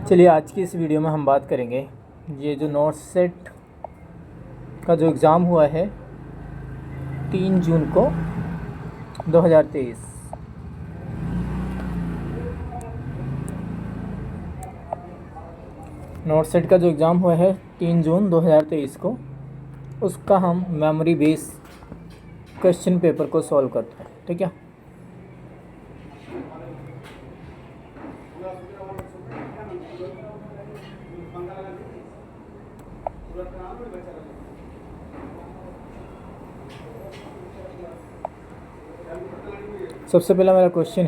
चलिए आज की इस वीडियो में हम बात करेंगे ये जो नॉट सेट का जो एग्ज़ाम हुआ है 3 जून को 2023। नॉट सेट का जो एग्ज़ाम हुआ है 3 जून 2023 को, उसका हम मेमोरी बेस क्वेश्चन पेपर को सॉल्व करते हैं। ठीक है, सबसे पहला मेरा क्वेश्चन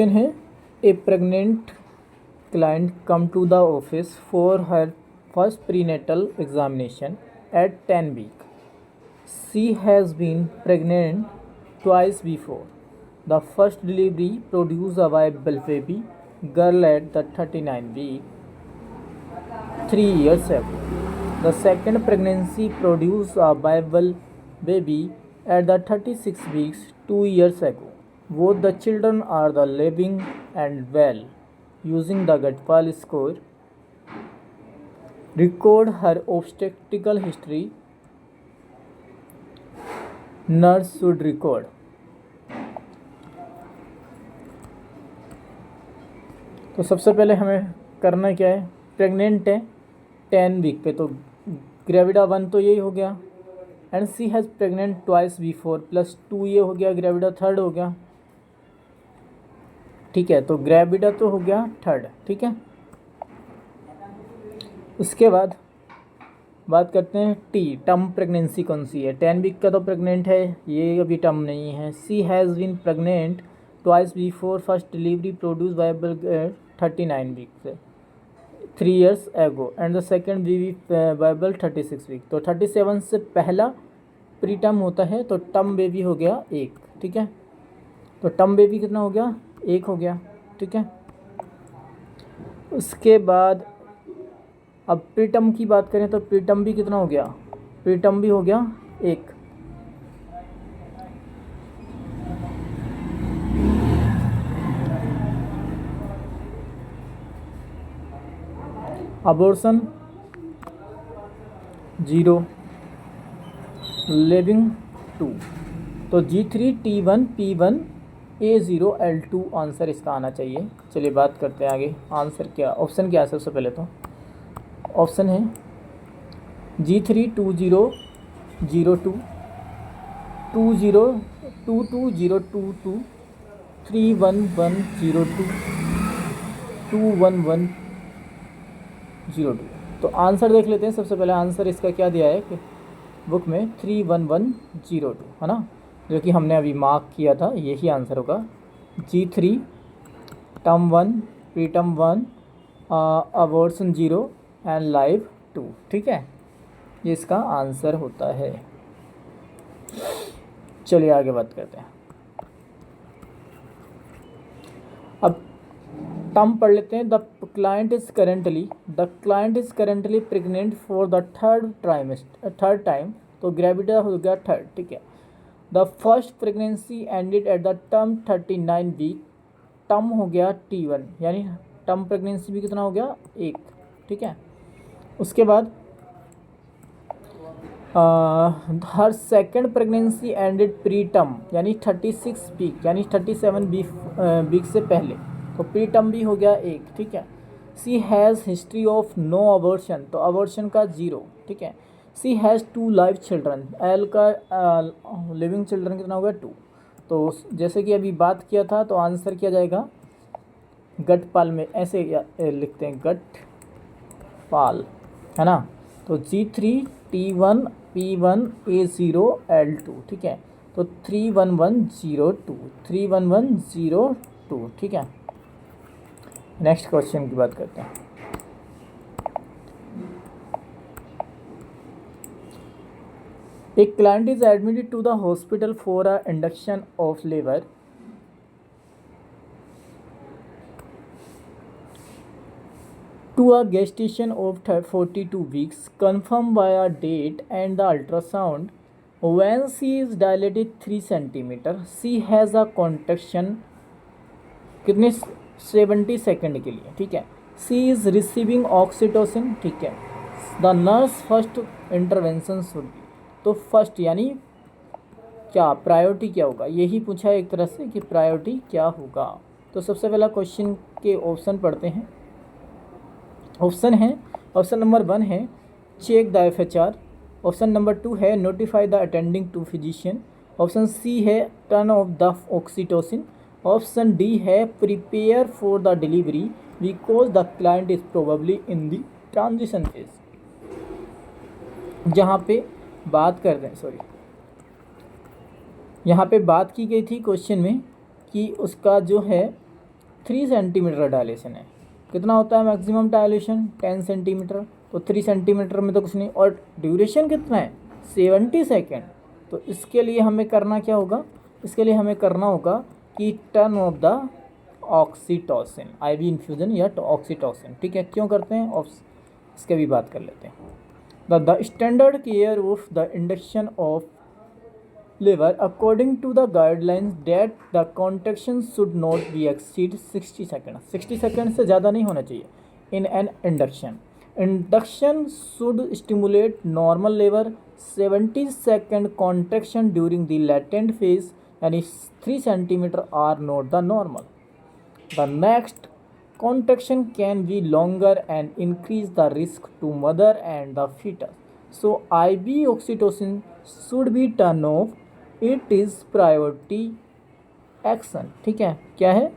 है ए pregnant client come to the office for her first prenatal examination at 10 weeks. She has been pregnant twice before. The first delivery produced a viable baby girl at the 39 week 3 years ago. The second pregnancy produced a viable baby at the 36 weeks 2 years ago. Both the children are the living and well. Using the Gatpal score, record her obstetrical history. Nurse should record. तो सबसे पहले हमें करना क्या है, pregnant है 10 week पे, तो ग्रेविडा 1 तो यही हो गया, and she has pregnant twice before plus 2 ये हो गया, ग्रेविडा थर्ड हो गया। ठीक है, तो ग्रेविडा तो हो गया थर्ड। ठीक है, उसके बाद बात करते हैं टी, टर्म प्रेगनेंसी कौन सी है। 10 वीक का तो प्रेग्नेंट है, ये अभी टर्म नहीं है। She has been pregnant twice before first delivery produce viable 39 week से 3 years ago, and the second baby viable 36 week. तो 37 से पहला प्री टर्म होता है, तो टर्म बेबी हो गया 1। ठीक है, तो टर्म बेबी कितना हो गया, 1 हो गया। ठीक है, उसके बाद अब प्रीटर्म की बात करें तो प्रीटर्म भी कितना हो गया, प्रीटर्म भी हो गया 1। Abortion 0, living 2। तो G3 T1 P1 A0 L2 answer इसका आना चाहिए। चलिए बात करते हैं आगे, आंसर क्या, ऑप्शन क्या है। सबसे पहले तो ऑप्शन है G3 2002 2202 31102 21102। तो आंसर देख लेते हैं। सबसे पहले आंसर इसका क्या दिया है कि बुक में 31102 है ना, जो कि हमने अभी मार्क किया था, यही आंसर होगा। G3 term 1 pre term 1 abortion 0 and live 2। ठीक है, ये इसका आंसर होता है। चलिए आगे बात करते हैं। अब टर्म पढ़ लेते हैं। The client is currently pregnant for the third time, तो ग्रेविडा हो गया थर्ड। ठीक है, the first pregnancy ended at the term 39 week, term हो गया T1, यानी टर्म प्रेगनेंसी भी कितना हो गया 1। ठीक है, उसके बाद हर second pregnancy ended preterm, यानी 36 वीक यानी 37 वीक से पहले, तो प्री टर्म भी हो गया 1। ठीक है, she has history of no abortion, तो अबॉर्शन का 0। ठीक है, she has 2 live children, L का लिविंग चिल्ड्रन कितना होगा 2। तो जैसे कि अभी बात किया था, तो आंसर किया जाएगा गटपाल में, ऐसे लिखते हैं गटपाल, है ना। तो G3 T1 P1 A0 L2। ठीक है, तो 31102। ठीक है, नेक्स्ट क्वेश्चन की बात करते हैं। A client is admitted to the hospital for a induction of labor. to a gestation of 42 weeks confirmed by a date and the ultrasound. When C is dilated 3 centimeter, C has a contraction कितने 70 second के लिए, ठीक है. सी is receiving oxytocin, ठीक है. The nurse first intervention should be, तो first यानी क्या प्रायोरिटी क्या होगा, यही पूछा है एक तरह से कि प्रायोरिटी क्या होगा. तो सबसे पहला क्वेश्चन के ऑप्शन पढ़ते हैं. ऑप्शन है, ऑप्शन नंबर 1 है check the FHR, option number 2 है notify the attending to physician, option C है turn off the oxytocin, option D है prepare for the delivery because the client is probably in the transition phase. जहाँ पे बात कर रहे हैं, sorry, यहाँ पे बात की गई थी क्वेश्चन में कि उसका जो है 3 सेंटीमीटर डायलेशन है. कितना होता है मैक्सिमम डायलेशन 10 सेंटीमीटर, तो 3 सेंटीमीटर में तो कुछ नहीं, और ड्यूरेशन कितना है 70 सेकेंड. तो इसके लिए हमें करना क्या होगा, इसके लिए हमें करना होगा कि turn off the oxytocin, IV infusion या ऑक्सीटोसिन, ठीक है. क्यों करते हैं इसके भी बात कर लेते हैं. The standard care of the induction of labour according to the guidelines that the contraction should not be exceed 60 second. 60 second से ज़्यादा नहीं होना चाहिए in an induction. Induction should stimulate normal labour. 70 second contraction during the latent phase यानी 3 centimetre are not the normal. The next contraction can be longer and increase the risk to mother and the fetus. So IV oxytocin should be turned off. It is priority action. ठीक है, क्या है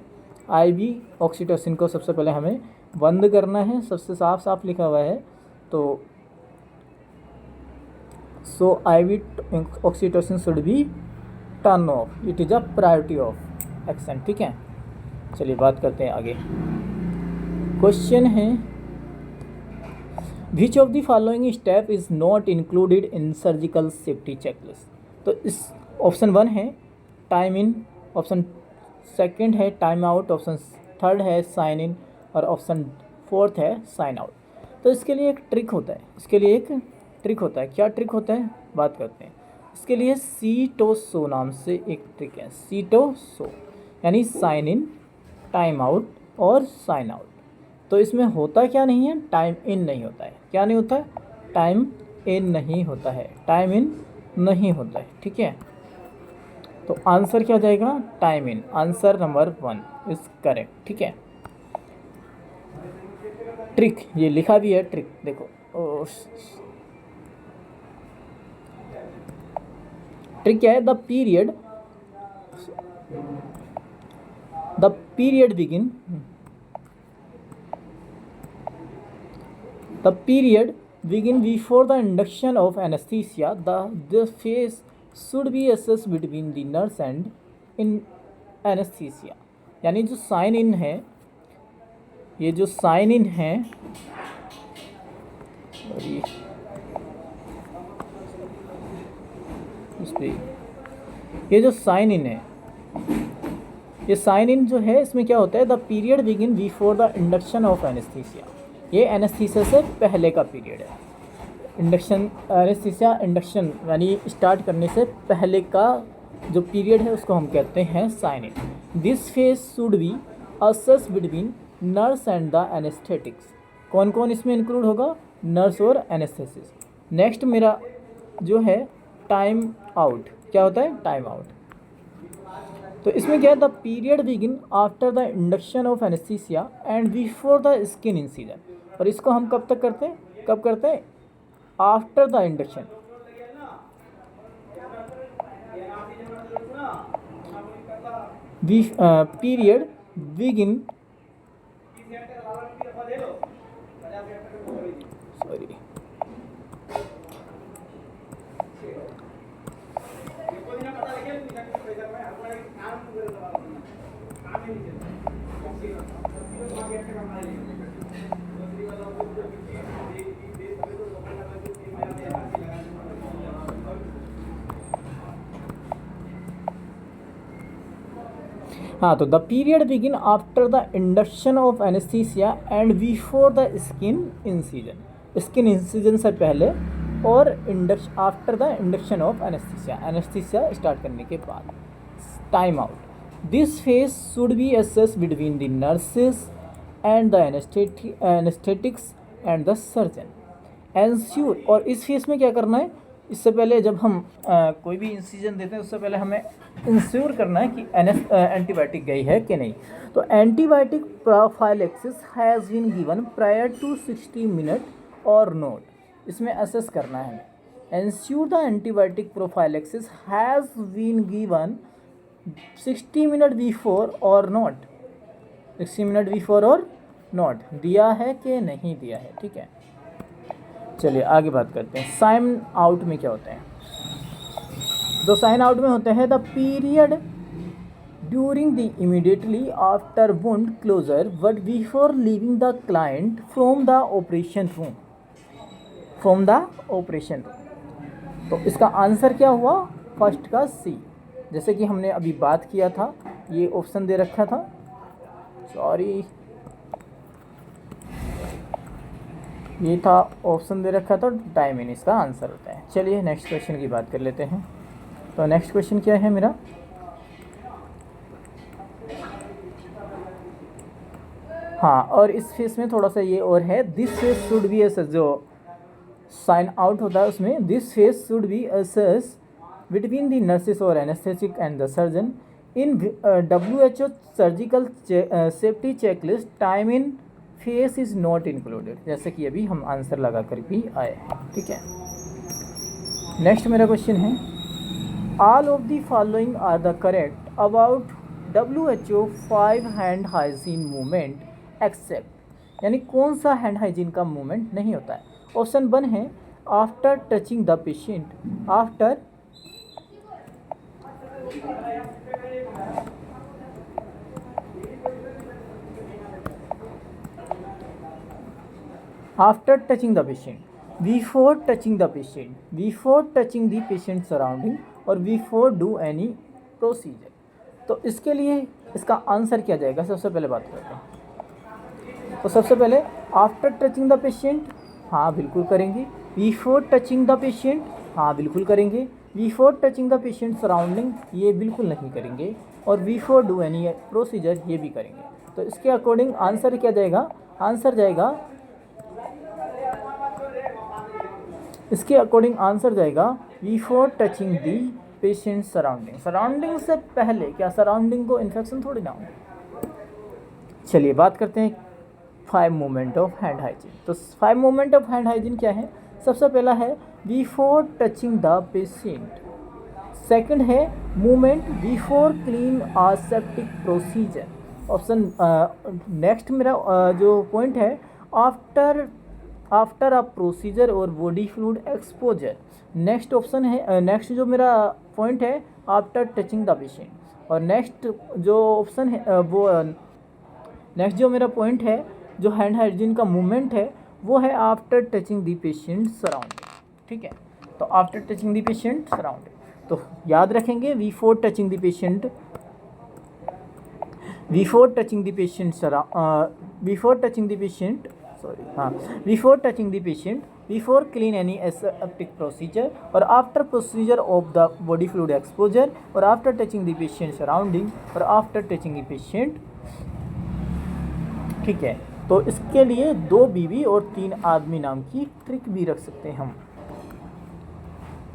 IV oxytocin को सबसे पहले हमें बंद करना है, सबसे साफ साफ लिखा हुआ है. तो so IV oxytocin should be turn off. It is a priority of action, ठीक है. चलिए बात करते हैं आगे. क्वेश्चन है which of the following step is not included in surgical safety checklist. तो इस ऑप्शन 1 है टाइम इन, ऑप्शन सेकंड है टाइम आउट, ऑप्शन थर्ड है साइन इन और ऑप्शन फोर्थ है साइन आउट. तो इसके लिए एक ट्रिक होता है, इसके लिए एक ट्रिक होता है. क्या ट्रिक होता है बात करते हैं. इसके लिए सीटोसो नाम से एक ट्रिक है. सीटोसो यानी साइन इन, टाइम आउट और साइन आउट. तो इसमें होता क्या नहीं है, टाइम इन नहीं होता है. क्या नहीं होता है, टाइम इन नहीं होता है, टाइम इन नहीं होता है, ठीक है. तो आंसर क्या जाएगा, time in. Answer number 1 is correct, ठीक है. ट्रिक ये लिखा भी है, ट्रिक देखो. ट्रिक क्या है, the period begin before the induction of anesthesia. The phase should be assessed between the nurse and in anesthesia. यानी जो साइन इन है, ये जो साइन इन है, ये जो साइन इन है, ये साइन इन जो है इसमें क्या होता है, the period begin before the induction of anaesthesia. ये एनेस्थीसिया से पहले का पीरियड है. इंडक्शन एनेस्थीसिया, इंडक्शन यानी स्टार्ट करने से पहले का जो पीरियड है उसको हम कहते हैं sign in. This phase should be assess between nurse and the anaesthetics. कौन कौन इसमें इंक्लूड होगा, नर्स और एनेस्थेसिस. नेक्स्ट मेरा जो है टाइम आउट. क्या होता है टाइम आउट. तो इसमें क्या है, the period begin after the induction of anaesthesia and before the skin incision. और इसको हम कब तक करते हैं, कब करते हैं, after the induction. Period begin, sorry, हाँ. तो the period begin after after the induction of anaesthesia and before the skin incision, skin incision से पहले और after the induction of anaesthesia, anaesthesia start करने के बाद। Time out, this phase should be assess between the nurses and the anaesthetics and the surgeon. Ensure, और इस phase में क्या करना है, इससे पहले जब हम कोई भी इंसिजन देते हैं उससे पहले हमें इंश्योर करना है कि एंटीबायोटिक गई है कि नहीं। तो antibiotic prophylaxis has been given prior to 60 minute or not, इसमें असेस करना है हमें। Ensure the antibiotic prophylaxis has been given 60 minute before or not, 60 minute before or not, दिया है कि नहीं दिया है, ठीक है। चलिए आगे बात करते हैं साइन आउट में क्या होते हैं। तो साइन आउट में होते हैं the period during the immediately after wound closure but before leaving the client from the operation room, from the operation room. तो इसका आंसर क्या हुआ, फर्स्ट का सी, जैसे कि हमने अभी बात किया था, ये ऑप्शन दे रखा था, सॉरी ये था ऑप्शन दे रखा था, टाइम इन इसका आंसर होता है। चलिए नेक्स्ट क्वेश्चन की बात कर लेते हैं। तो नेक्स्ट क्वेश्चन क्या है मेरा, हाँ, और इस फेस में थोड़ा सा ये और है, this phase should be assess, जो साइन आउट होता है उसमें this phase should be assess between the nurses और anaesthetic and the surgeon in WHO surgical safety checklist, time in phase is not included, जैसे कि अभी हम आंसर लगा कर भी आए हैं, ठीक है। नेक्स्ट मेरा क्वेश्चन है, all of the following are the correct about WHO 5 hand hygiene movement except, यानी कौन सा हैंड हाइजीन का मूवमेंट नहीं होता है। ऑप्शन 1 है after touching the patient, after touching the patient, before touching the patient, before touching the patient surrounding, और before do any procedure. तो इसके लिए इसका आंसर क्या जाएगा, सबसे पहले बात करते हैं। तो सबसे पहले आफ्टर टचिंग द पेशेंट, हाँ बिल्कुल करेंगे। बिफोर टचिंग द पेशेंट, हाँ बिल्कुल करेंगे। Before touching the patient surrounding, ये बिल्कुल नहीं करेंगे। और बिफोर डू एनी प्रोसीजर, ये भी करेंगे। तो इसके अकॉर्डिंग आंसर क्या जाएगा, आंसर जाएगा, इसके अकॉर्डिंग आंसर जाएगा बिफोर टचिंग दी पेशेंट सराउंडिंग, सराउंडिंग से पहले, क्या सराउंडिंग को इन्फेक्शन थोड़ी ना हो। चलिए बात करते हैं 5 मूवमेंट ऑफ हैंड हाइजीन। तो 5 मूवमेंट ऑफ हैंड हाइजीन क्या है, सबसे पहला है before touching the patient, second है movement before clean septic procedure, option next मेरा जो पॉइंट है आफ्टर अ प्रोसीजर और body fluid exposure, next option है, नेक्स्ट जो मेरा पॉइंट है आफ्टर टचिंग द पेशेंट, और नेक्स्ट जो ऑप्शन है वो नेक्स्ट जो मेरा पॉइंट है जो हैंड हाइजीन का मूवमेंट है वो है after touching the patient surrounding, ठीक है। तो after touching the patient surrounding, तो याद रखेंगे before touching the patient, before touching the patient before touching the patient, sorry हाँ, before touching the patient, before clean any aseptic procedure, और after procedure of the body fluid exposure, और after touching the patient surrounding, और after touching the patient, ठीक है। तो इसके लिए 2 बीवी और 3 आदमी नाम की ट्रिक भी रख सकते हैं हम,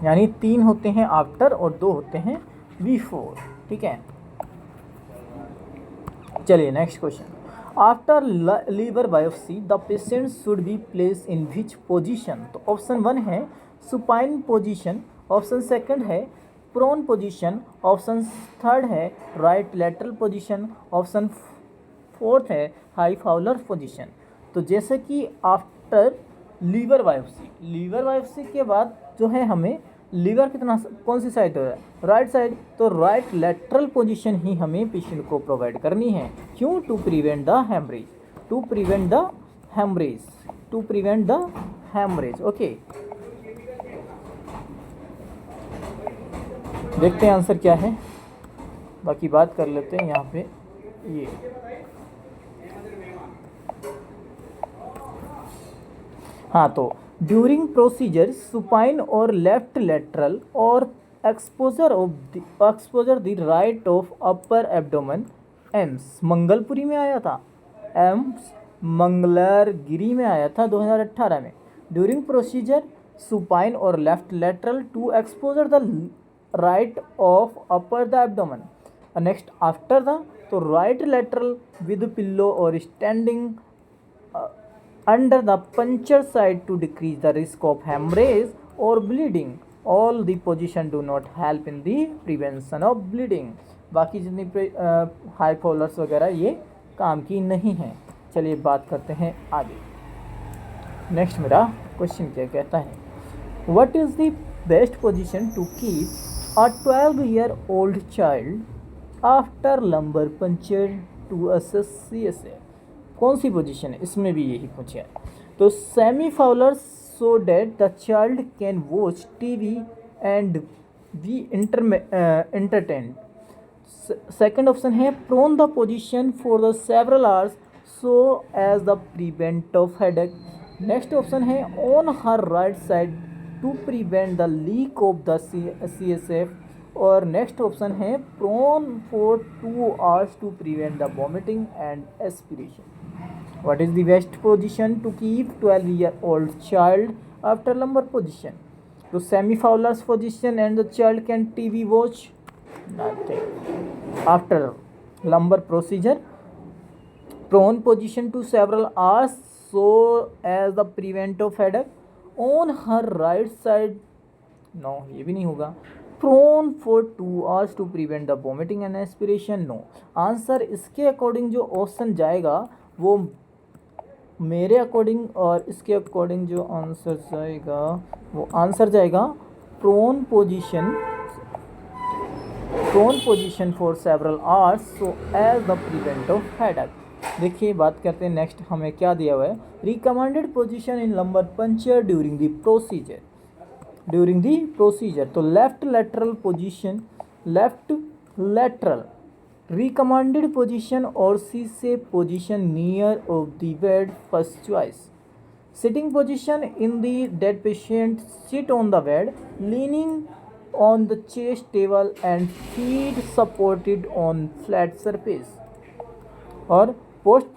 यानी 3 होते हैं आफ्टर और 2 होते हैं बिफोर, ठीक है। चलिए next question, after liver biopsy the patient should be place in which position. तो ऑप्शन 1 है सुपाइन पोजीशन, ऑप्शन 2 है प्रोन पोजीशन, ऑप्शन 3 है राइट लैटरल पोजीशन, ऑप्शन 4 है हाई फाउलर पोजीशन। तो जैसे कि आफ्टर लीवर बायोप्सी के बाद जो है हमें लीवर कितना, कौन सी साइड है, राइट साइड, तो राइट लैटरल पोजीशन ही हमें पेशेंट को प्रोवाइड करनी है। क्यों, to prevent the haemorrhage, to prevent the haemorrhage, to prevent the haemorrhage, okay. देखते हैं आंसर क्या है, बाकी बात कर लेते हैं यहाँ पे। ये हाँ, तो ड्यूरिंग प्रोसीजर सुपाइन और लेफ्ट लेटरल और exposure the right of upper abdomen AIIMS Mangalpuri में आया था, एम्स मंगलगिरी में आया था 2018 में। ड्यूरिंग प्रोसीजर सुपाइन और left lateral to exposure the right of upper the abdomen. Next after the, तो राइट लेटरल विद पिल्लो और standing under the puncture side to decrease the risk of hemorrhage or bleeding. All the position do not help in the prevention of bleeding. बाकी जितनी high followers वगैरह ये काम की नहीं है। चलिए बात करते हैं आगे। नेक्स्ट मेरा क्वेश्चन क्या कहता है, what is the best position to keep a 12-year-old child after lumbar puncture to assess CSA? कौन सी पोजीशन है, इसमें भी यही पूछा है। तो semi Fowler so that the child can watch TV and be entertain. Second option है prone the position for the several hours so as the prevent of headache. Next option है on her right side to prevent the leak of the CSF। और next option है prone for 2 hours to prevent the vomiting and aspiration. What is the best position to keep 12-year-old child after lumbar position? So semi-fowler's position and the child can TV watch nothing. After lumbar procedure, prone position to several hours so as the prevent of headache. On her right side, no, ये भी नहीं होगा। Prone for 2 hours to prevent the vomiting and aspiration, no. Answer इसके according जो option जाएगा वो मेरे according और इसके अकॉर्डिंग जो आंसर जाएगा वो आंसर जाएगा prone position for several hours so as the prevent of headache. देखिए बात करते हैं नेक्स्ट हमें क्या दिया हुआ है, recommended position in lumbar puncture during the procedure. तो left lateral position, left lateral recommended position or CSA position near of the bed, first choice. Sitting position in the dead patient, sit on the bed leaning on the chest table and feet supported on flat surface. और post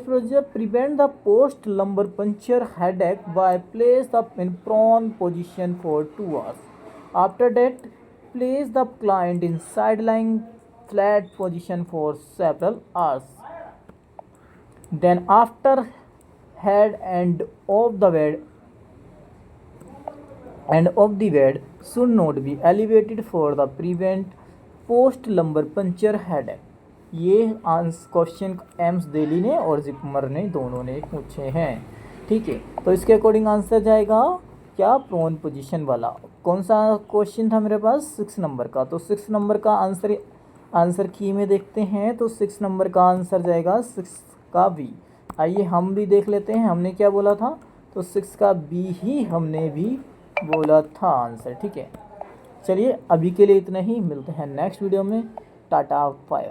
procedure prevent the post lumbar puncture headache by place the in prone position for 2 hours. After that, place the client in sideline flat position for several hours. Then after head and of the bed should not be elevated for the prevent post lumbar puncture headache. ये question AIIMS Delhi ने और जिपमर ने दोनों ने पूछे हैं, ठीक है। तो इसके अकॉर्डिंग आंसर जाएगा क्या, प्रोन पोजीशन वाला। कौन सा क्वेश्चन था मेरे पास, 6 नंबर का। तो 6 नंबर का आंसर की में देखते हैं, तो 6 नंबर का आंसर जाएगा 6 का बी। आइए हम भी देख लेते हैं हमने क्या बोला था, तो 6 का बी ही हमने भी बोला था आंसर, ठीक है। चलिए अभी के लिए इतना ही, मिलते हैं नेक्स्ट वीडियो में। Tata bye.